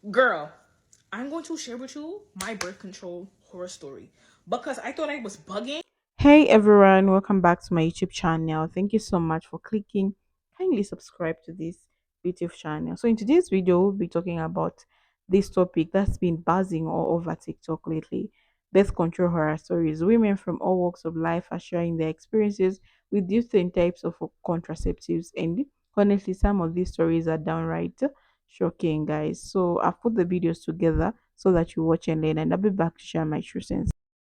Girl, I'm going to share with you my birth control horror story because I thought I was bugging. Hey everyone, welcome back to my YouTube channel. Thank you so much for clicking. Kindly subscribe to this YouTube channel. So in today's video, we'll be talking about this topic that's been buzzing all over TikTok lately. Birth control horror stories. Women from all walks of life are sharing their experiences with different types of contraceptives, and honestly, some of these stories are downright shocking, guys. So I've put the videos together so that you watch and learn, and I'll be back to share my true sense.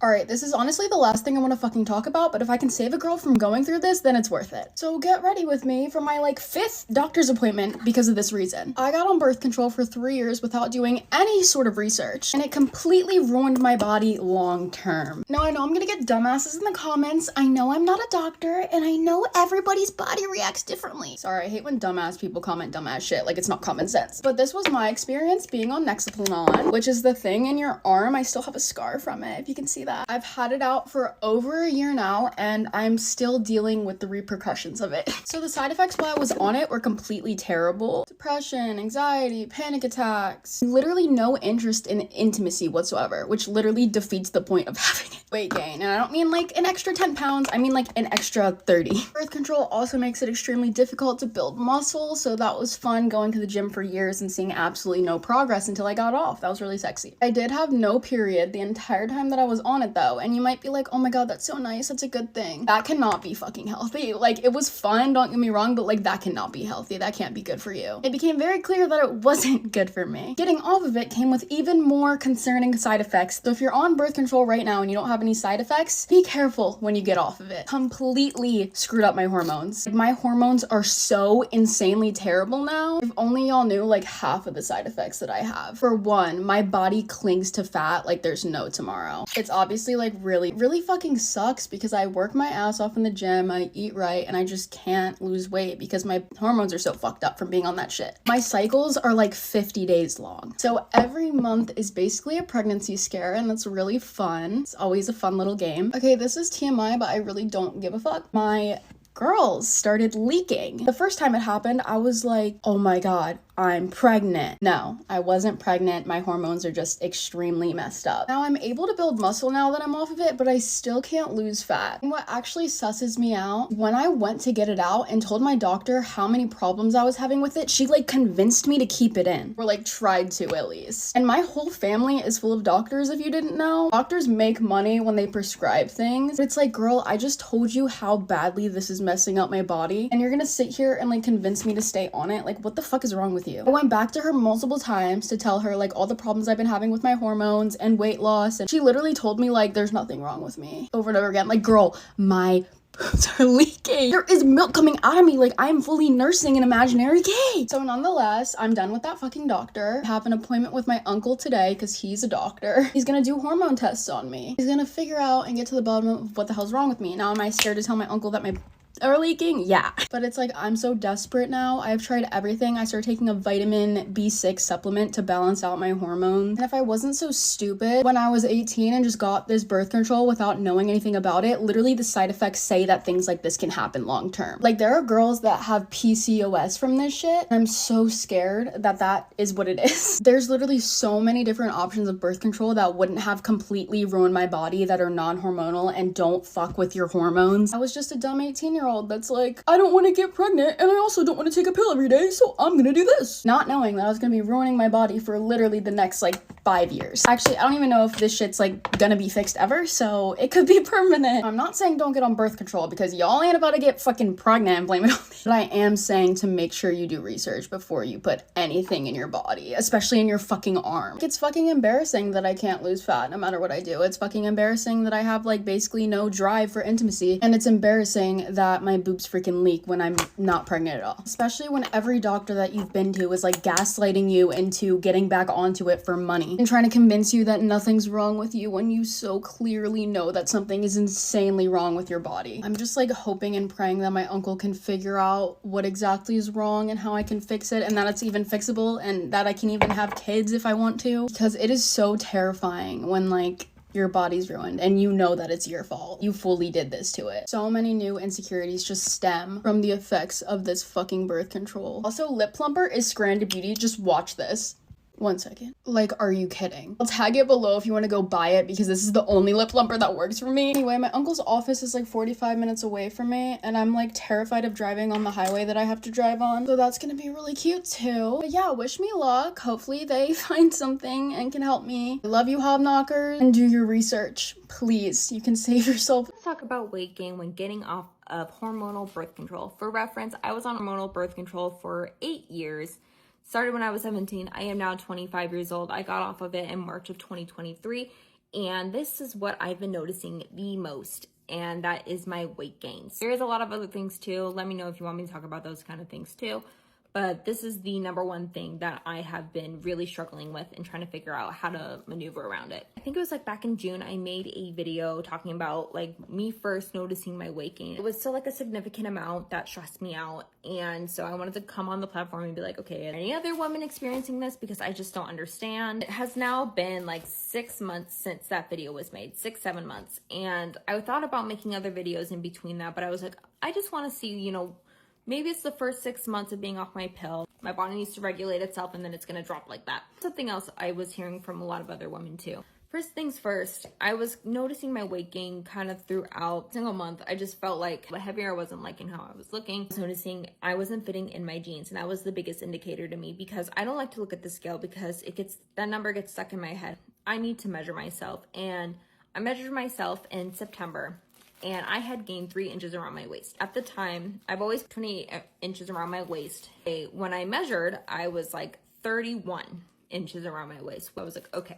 Alright, this is honestly the last thing I want to fucking talk about, but if I can save a girl from going through this, then it's worth it. So get ready with me for my fifth doctor's appointment because of this reason. I got on birth control for 3 years without doing any sort of research, and it completely ruined my body long term. Now I know I'm gonna get dumbasses in the comments, I know I'm not a doctor, and I know everybody's body reacts differently. Sorry, I hate when dumbass people comment dumbass shit like it's not common sense. But this was my experience being on Nexplanon, which is the thing in your arm. I still have a scar from it, if you can see that. I've had it out for over a year now, and I'm still dealing with the repercussions of it. So the side effects while I was on it were completely terrible. Depression, anxiety, panic attacks, literally no interest in intimacy whatsoever, which literally defeats the point of having it. Weight gain, and I don't mean an extra 10 pounds, I mean an extra 30. Birth control also makes it extremely difficult to build muscle, so that was fun going to the gym for years and seeing absolutely no progress until I got off. That was really sexy. I did have no period the entire time that I was on it though, and you might be like, oh my god, that's so nice, that's a good thing. That cannot be fucking healthy. It was fun, don't get me wrong, but that cannot be healthy. That can't be good for you. It became very clear that it wasn't good for me. Getting off of it came with even more concerning side effects. So if you're on birth control right now and you don't have any side effects, be careful when you get off of it. Completely screwed up my hormones. My hormones are so insanely terrible now. If only y'all knew half of the side effects that I have. For one, my body clings to fat like there's no tomorrow. It's obviously really fucking sucks because I work my ass off in the gym, I eat right, and I just can't lose weight because my hormones are so fucked up from being on that shit. My cycles are 50 days long. So every month is basically a pregnancy scare, and that's really fun. It's always a fun little game. Okay, this is TMI, but I really don't give a fuck. My girls started leaking. The first time it happened, I was like, oh my god, I'm pregnant. No, I wasn't pregnant. My hormones are just extremely messed up. Now I'm able to build muscle now that I'm off of it, but I still can't lose fat. And what actually susses me out, when I went to get it out and told my doctor how many problems I was having with it, she convinced me to keep it in. Or tried to at least. And my whole family is full of doctors, if you didn't know. Doctors make money when they prescribe things. But it's girl, I just told you how badly this is messing up my body, and you're gonna sit here and convince me to stay on it? What the fuck is wrong with you? I went back to her multiple times to tell her all the problems I've been having with my hormones and weight loss, and she literally told me there's nothing wrong with me over and over again. Girl, my boobs are leaking. There is milk coming out of me. I'm fully nursing an imaginary kid. So nonetheless, I'm done with that fucking doctor. I have an appointment with my uncle today because he's a doctor. He's gonna do hormone tests on me. He's gonna figure out and get to the bottom of what the hell's wrong with me. Now, am I scared to tell my uncle that my are leaking? Yeah. But it's I'm so desperate now. I've tried everything. I started taking a vitamin B6 supplement to balance out my hormones. And if I wasn't so stupid when I was 18 and just got this birth control without knowing anything about it, literally the side effects say that things like this can happen long term. There are girls that have PCOS from this shit, and I'm so scared that that is what it is. There's literally so many different options of birth control that wouldn't have completely ruined my body that are non-hormonal and don't fuck with your hormones. I was just a dumb 18-year-old that's I don't want to get pregnant, and I also don't want to take a pill every day, so I'm gonna do this. Not knowing that I was gonna be ruining my body for literally the next 5 years. Actually, I don't even know if this shit's gonna be fixed ever, so it could be permanent. I'm not saying don't get on birth control because y'all ain't about to get fucking pregnant and blame it on me. But I am saying to make sure you do research before you put anything in your body, especially in your fucking arm. It's fucking embarrassing that I can't lose fat no matter what I do. It's fucking embarrassing that I have basically no drive for intimacy, and it's embarrassing that my boobs freaking leak when I'm not pregnant at all. Especially when every doctor that you've been to is gaslighting you into getting back onto it for money and trying to convince you that nothing's wrong with you when you so clearly know that something is insanely wrong with your body. I'm just hoping and praying that my uncle can figure out what exactly is wrong and how I can fix it, and that it's even fixable, and that I can even have kids if I want to, because it is so terrifying when your body's ruined and you know that it's your fault. You fully did this to it. So many new insecurities just stem from the effects of this fucking birth control. Also, Lip Plumper is Scranted Beauty. Just watch this. 1 second. Like, are you kidding? I'll tag it below if you want to go buy it because this is the only lip plumper that works for me. Anyway, my uncle's office is like 45 minutes away from me, and I'm like terrified of driving on the highway that I have to drive on. So that's gonna be really cute too. But yeah, wish me luck. Hopefully they find something and can help me. I love you, Hobknockers, and do your research. Please, you can save yourself. Let's talk about weight gain when getting off of hormonal birth control. For reference, I was on hormonal birth control for 8 years. Started when I was 17. I am now 25 years old. I got off of it in March of 2023. And this is what I've been noticing the most. And that is my weight gains. There is a lot of other things too. Let me know if you want me to talk about those kind of things too. But this is the number one thing that I have been really struggling with and trying to figure out how to maneuver around it. I think it was like back in June, I made a video talking about like me first noticing my weight gain. It was still like a significant amount that stressed me out. And so I wanted to come on the platform and be like, okay, any other women experiencing this? Because I just don't understand. It has now been like 6 months since that video was made, 6-7 months. And I thought about making other videos in between that, but I was like, I just want to see, you know, maybe it's the first 6 months of being off my pill. My body needs to regulate itself and then it's gonna drop like that. Something else I was hearing from a lot of other women too. First things first, I was noticing my weight gain kind of throughout single month. I just felt like the heavier I wasn't liking how I was looking. I was noticing I wasn't fitting in my jeans, and that was the biggest indicator to me because I don't like to look at the scale because that number gets stuck in my head. I need to measure myself, and I measured myself in September. And I had gained 3 inches around my waist. At the time, I've always 28 inches around my waist. When I measured, I was like 31 inches around my waist. I was like, okay,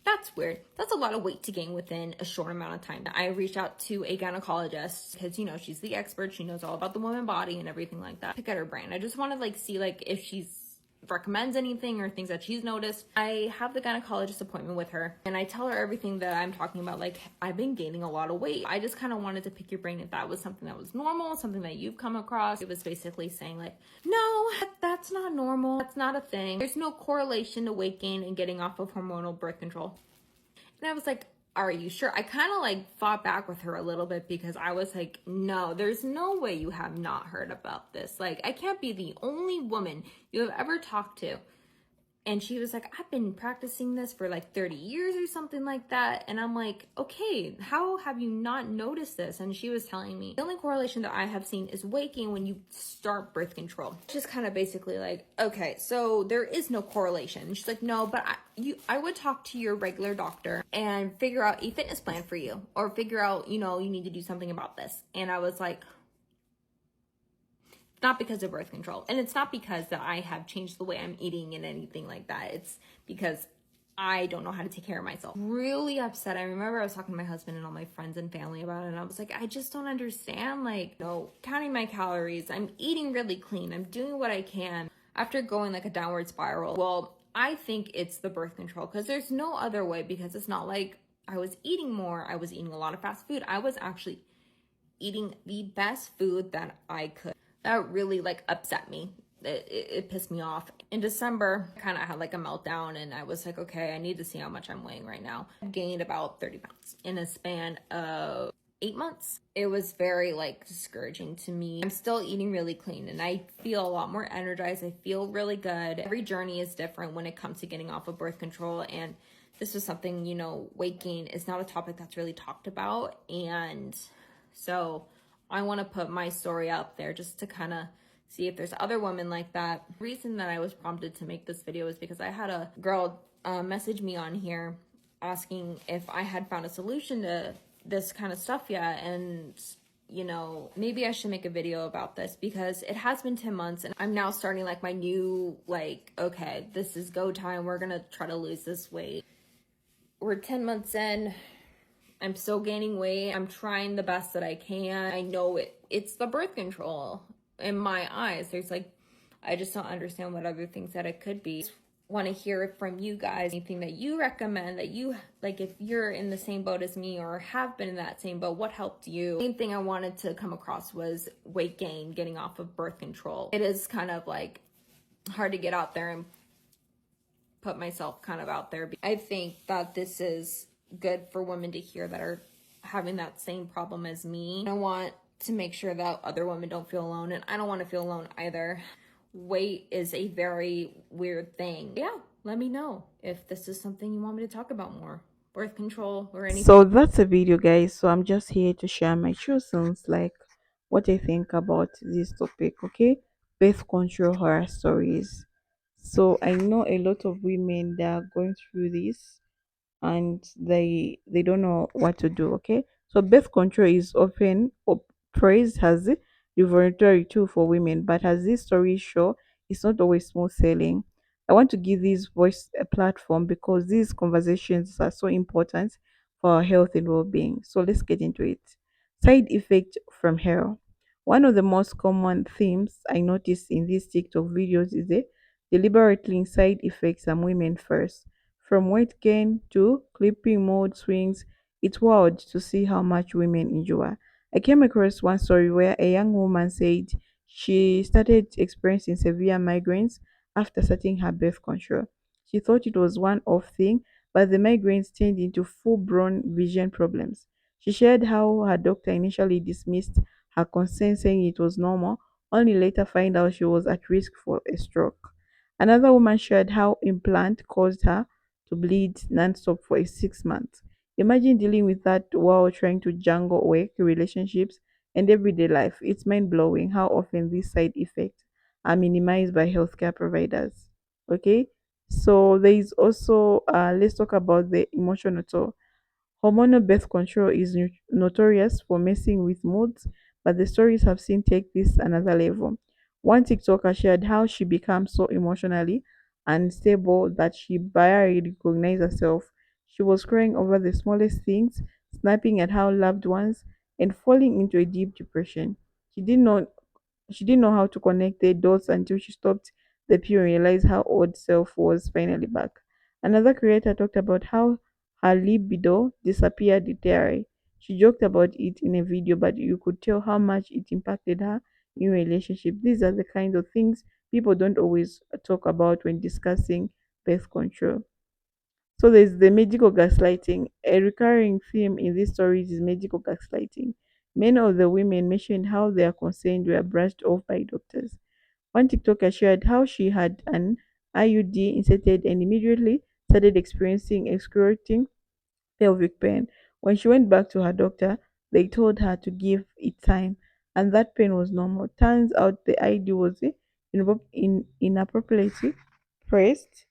that's weird. That's a lot of weight to gain within a short amount of time. I reached out to a gynecologist because, you know, she's the expert. She knows all about the woman body and everything like that. Pick at her brain. I just want to like see like if she's recommends anything or things that she's noticed. I have the gynecologist appointment with her and I tell her everything that I'm talking about. Like, I've been gaining a lot of weight. I just kind of wanted to pick your brain if that was something that was normal, something that you've come across. It was basically saying like, no, that's not normal. That's not a thing. There's no correlation to weight gain and getting off of hormonal birth control. And I was like, are you sure? I kind of like fought back with her a little bit because I was like, no, there's no way you have not heard about this. Like, I can't be the only woman you have ever talked to. And she was like, I've been practicing this for like 30 years or something like that. And I'm like, okay, how have you not noticed this? And she was telling me the only correlation that I have seen is weight gain when you start birth control. Just kind of basically like, okay, so there is no correlation. And she's like, no, but I would talk to your regular doctor and figure out a fitness plan for you or figure out, you know, you need to do something about this. And I was like, not because of birth control. And it's not because that I have changed the way I'm eating and anything like that. It's because I don't know how to take care of myself. Really upset. I remember I was talking to my husband and all my friends and family about it. And I was like, I just don't understand. Like, you know, counting my calories. I'm eating really clean. I'm doing what I can. After going like a downward spiral. Well, I think it's the birth control because there's no other way, because it's not like I was eating more. I was eating a lot of fast food. I was actually eating the best food that I could. That really like upset me. It pissed me off. In December, I kind of had like a meltdown and I was like, okay, I need to see how much I'm weighing right now. I gained about 30 pounds in a span of 8 months. It was very like discouraging to me. I'm still eating really clean and I feel a lot more energized. I feel really good. Every journey is different when it comes to getting off of birth control, and this was something, you know, weight gain is not a topic that's really talked about. And so I want to put my story out there just to kind of see if there's other women like that. The reason that I was prompted to make this video is because I had a girl message me on here asking if I had found a solution to this kind of stuff yet. And, you know, maybe I should make a video about this because it has been 10 months and I'm now starting like my new, like, okay, this is go time. We're going to try to lose this weight. We're 10 months in. I'm still gaining weight. I'm trying the best that I can. I know it's the birth control in my eyes. There's like, I just don't understand what other things that it could be. Want to hear it from you guys. Anything that you recommend that you, like if you're in the same boat as me or have been in that same boat, what helped you? The main thing I wanted to come across was weight gain, getting off of birth control. It is kind of like hard to get out there and put myself kind of out there. I think that this is good for women to hear that are having that same problem as me. I want to make sure that other women don't feel alone, and I don't want to feel alone either. Weight is a very weird thing. Yeah, let me know if this is something you want me to talk about more. Birth control or anything. So that's a video, guys. So I'm just here to share my choosings, like what I think about this topic, okay? Birth control horror stories. So I know a lot of women that are going through this and they don't know what to do, okay? So birth control is often praised as a revolutionary tool for women, but as this story show, it's not always smooth sailing. I want to give this voice a platform because these conversations are so important for our health and well-being. So let's get into it. Side effect from hair. One of the most common themes I notice in these TikTok videos is the deliberately side effects on women first, from weight gain to clipping mood swings. It's wild to see how much women endure. I came across one story where a young woman said she started experiencing severe migraines after starting her birth control. She thought it was one off thing, but the migraines turned into full blown vision problems. She shared how her doctor initially dismissed her concern, saying it was normal, only later find out she was at risk for a stroke. Another woman shared how implant caused her to bleed non-stop for 6 months. Imagine dealing with that while trying to juggle work, relationships, and everyday life. It's mind blowing how often these side effects are minimized by healthcare providers. Okay, so there is also let's talk about the emotional toll. Hormonal birth control is notorious for messing with moods, but the stories have seen take this another level. One TikToker shared how she became so emotionally unstable that she barely recognized herself. She was crying over the smallest things, snapping at her loved ones, and falling into a deep depression. She didn't know she didn't know how to connect the dots until she stopped the pill and realized how old self was finally back. Another creator talked about how her libido disappeared entirely. She joked about it in a video, but you could tell how much it impacted her in relationship. These are the kinds of things people don't always talk about when discussing birth control. So there's the medical gaslighting. A recurring theme in these stories is medical gaslighting. Many of the women mentioned how their concerns were brushed off by doctors. One TikToker shared how she had an IUD inserted and immediately started experiencing excruciating pelvic pain. When she went back to her doctor, they told her to give it time, and that pain was normal. Turns out the ID was inappropriately pressed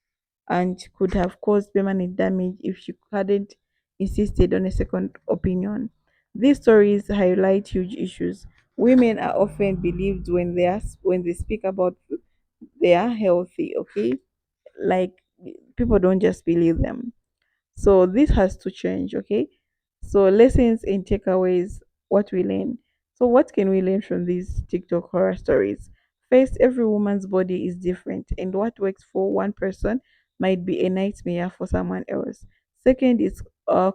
and could have caused permanent damage if she hadn't insisted on a second opinion. These stories highlight huge issues. Women are often believed when they speak about they are healthy, okay? Like people don't just believe them. So this has to change, okay? So lessons and takeaways, what we learn. So what can we learn from these TikTok horror stories? First, every woman's body is different, and what works for one person might be a nightmare for someone else. Second, it's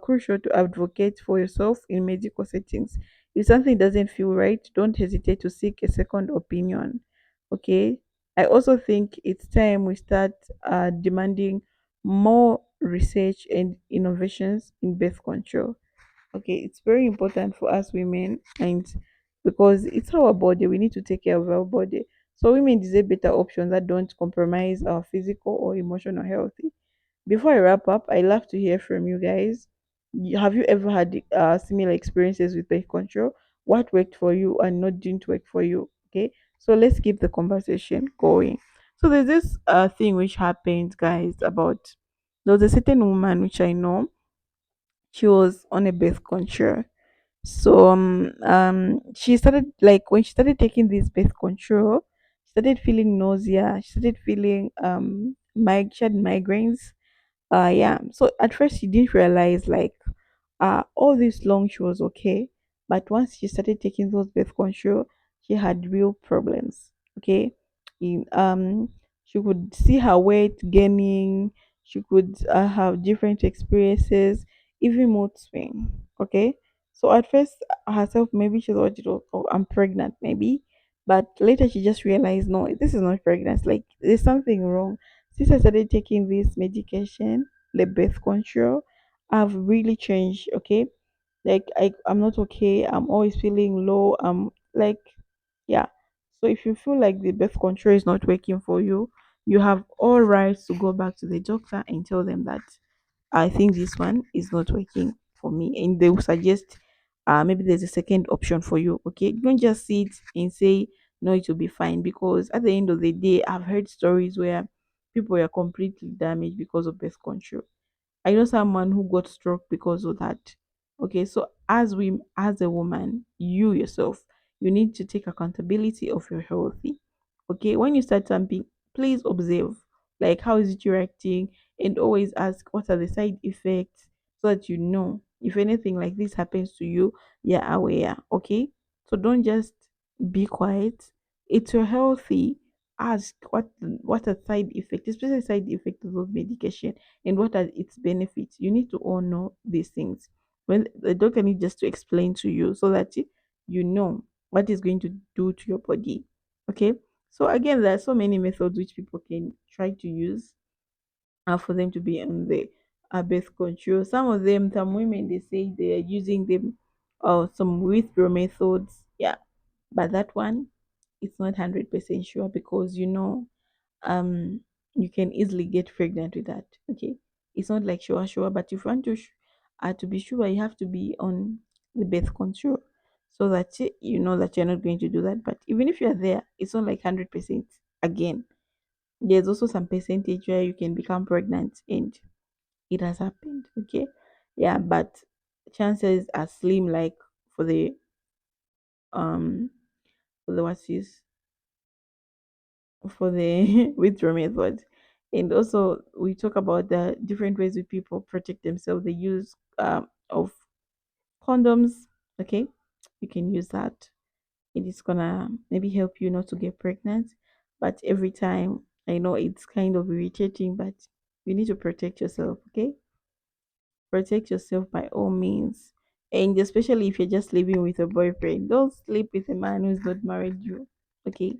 crucial to advocate for yourself in medical settings. If something doesn't feel right, don't hesitate to seek a second opinion. Okay. I also think it's time we start demanding more research and innovations in birth control. Okay, it's very important for us women, and because it's our body, we need to take care of our body. So women deserve better options that don't compromise our physical or emotional health. Before I wrap up, I love to hear from you guys. Have you ever had similar experiences with birth control? What worked for you and not didn't work for you? Okay, so let's keep the conversation going. So there's this thing which happened, guys, about there was a certain woman which I know. She was on a birth control. So she started, like, when she started taking this birth control, she started feeling nausea. She started feeling she had migraines. Yeah. So at first she didn't realize, like, all this long she was okay, but once she started taking those birth control, she had real problems. Okay. In she could see her weight gaining. She could have different experiences, even mood swing. Okay. So at first herself, maybe she thought it was, oh, I'm pregnant maybe, but later she just realized, no, this is not pregnancy, like there's something wrong. Since I started taking this medication, the birth control, I've really changed. Okay, like I'm not okay. I'm always feeling low. I'm like, yeah. So if you feel like the birth control is not working for you, you have all rights to go back to the doctor and tell them that I think this one is not working for me, and they will suggest maybe there's a second option for you. Okay, don't just sit and say no, it will be fine, because at the end of the day, I've heard stories where people were completely damaged because of birth control. I know someone who got stroke because of that. Okay, so as a woman, you yourself, you need to take accountability of your health. Okay, when you start something, please observe, like, how is it you're acting, and always ask what are the side effects, so that you know if anything like this happens to you, you're aware. Okay, so don't just be quiet. It's your healthy. Ask what a side effect, especially side effect of those medication, and what are its benefits. You need to all know these things. When the doctor needs just to explain to you, so that you know what is going to do to your body. Okay, so again, there are so many methods which people can try to use for them to be on the birth control. Some of them, some women, they say they are using them, some withdrawal methods. Yeah, but that one, it's not 100% sure, because um you can easily get pregnant with that. Okay, it's not like sure, but if you want to be sure, you have to be on the birth control, so that you know that you're not going to do that. But even if you're there, it's not like 100%. Again, there's also some percentage where you can become pregnant, and it has happened. Okay, yeah, but chances are slim, like for the um for the what's this for the withdrawal method. And also we talk about the different ways that people protect themselves. They use of condoms. Okay, you can use that. It is gonna maybe help you not to get pregnant, but every time, I know it's kind of irritating, but you need to protect yourself. Okay, protect yourself by all means. And especially if you're just living with a boyfriend, don't sleep with a man who's not married you. Okay,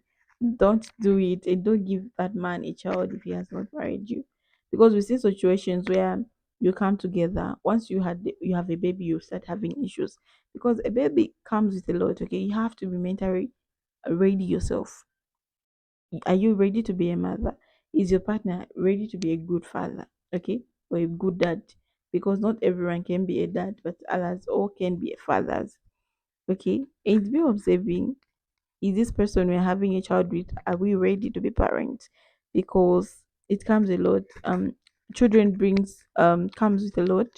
don't do it, and don't give that man a child if he has not married you, because we see situations where you come together. Once you have a baby, you start having issues, because a baby comes with a lot. Okay, you have to be mentally ready yourself. Are you ready to be a mother? Is your partner ready to be a good father? Okay, or a good dad? Because not everyone can be a dad, but others all can be fathers. Okay, and be observing, is this person we're having a child with, are we ready to be parents? Because it comes a lot. Children brings comes with a lot.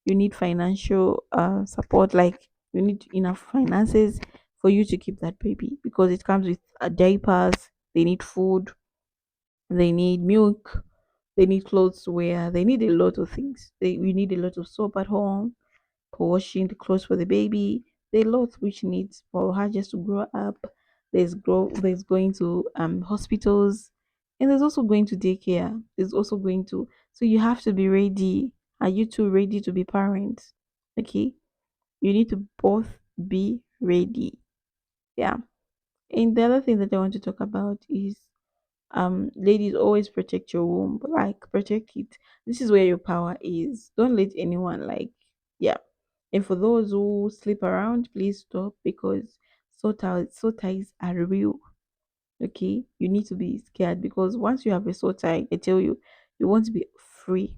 You need financial support, like you need enough finances for you to keep that baby, because it comes with diapers. They need food, they need milk, they need clothes to wear, they need a lot of things. We need a lot of soap at home for washing the clothes for the baby. There are lots which needs for her just to grow up. There's going to hospitals, and there's also going to daycare. There's also going to, so you have to be ready. Are you two ready to be parents? Okay. You need to both be ready. Yeah. And the other thing that I want to talk about is ladies, always protect your womb, like protect it. This is where your power is. Don't let anyone, like, yeah. And for those who sleep around, please stop, because soul ties are real. Okay, you need to be scared, because once you have a soul tie, I tell you, you want to be free.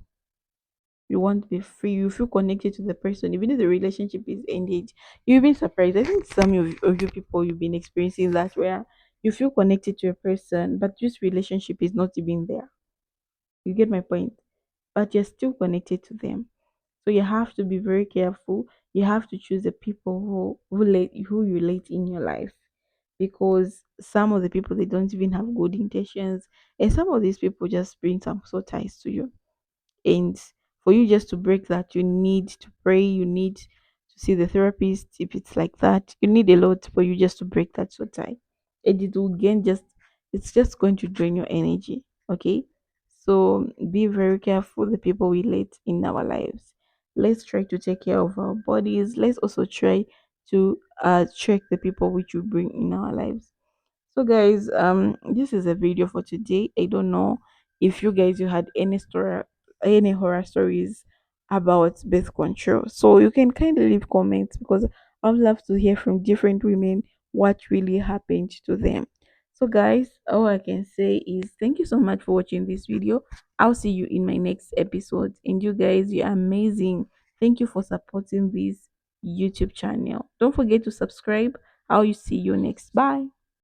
You want to be free. You feel connected to the person, even if the relationship is ended. You'll be surprised. I think some of you people, you've been experiencing that, where you feel connected to a person, but this relationship is not even there. You get my point? But you're still connected to them. So you have to be very careful. You have to choose the people who you let in your life, because some of the people, they don't even have good intentions, and some of these people just bring some sort ties to you. And for you just to break that, you need to pray, you need to see the therapist. If it's like that, you need a lot for you just to break that so tie. And it will gain just, it's just going to drain your energy. Okay, so be very careful the people we let in our lives. Let's try to take care of our bodies. Let's also try to check the people which we bring in our lives. So guys, this is a video for today. I don't know if you guys, you had any story, any horror stories about birth control. So you can kind of leave comments, because I would love to hear from different women what really happened to them. So guys, all I can say is thank you so much for watching this video. I'll see you in my next episode. And you guys, you're amazing. Thank you for supporting this YouTube channel. Don't forget to subscribe. I'll see you next. Bye.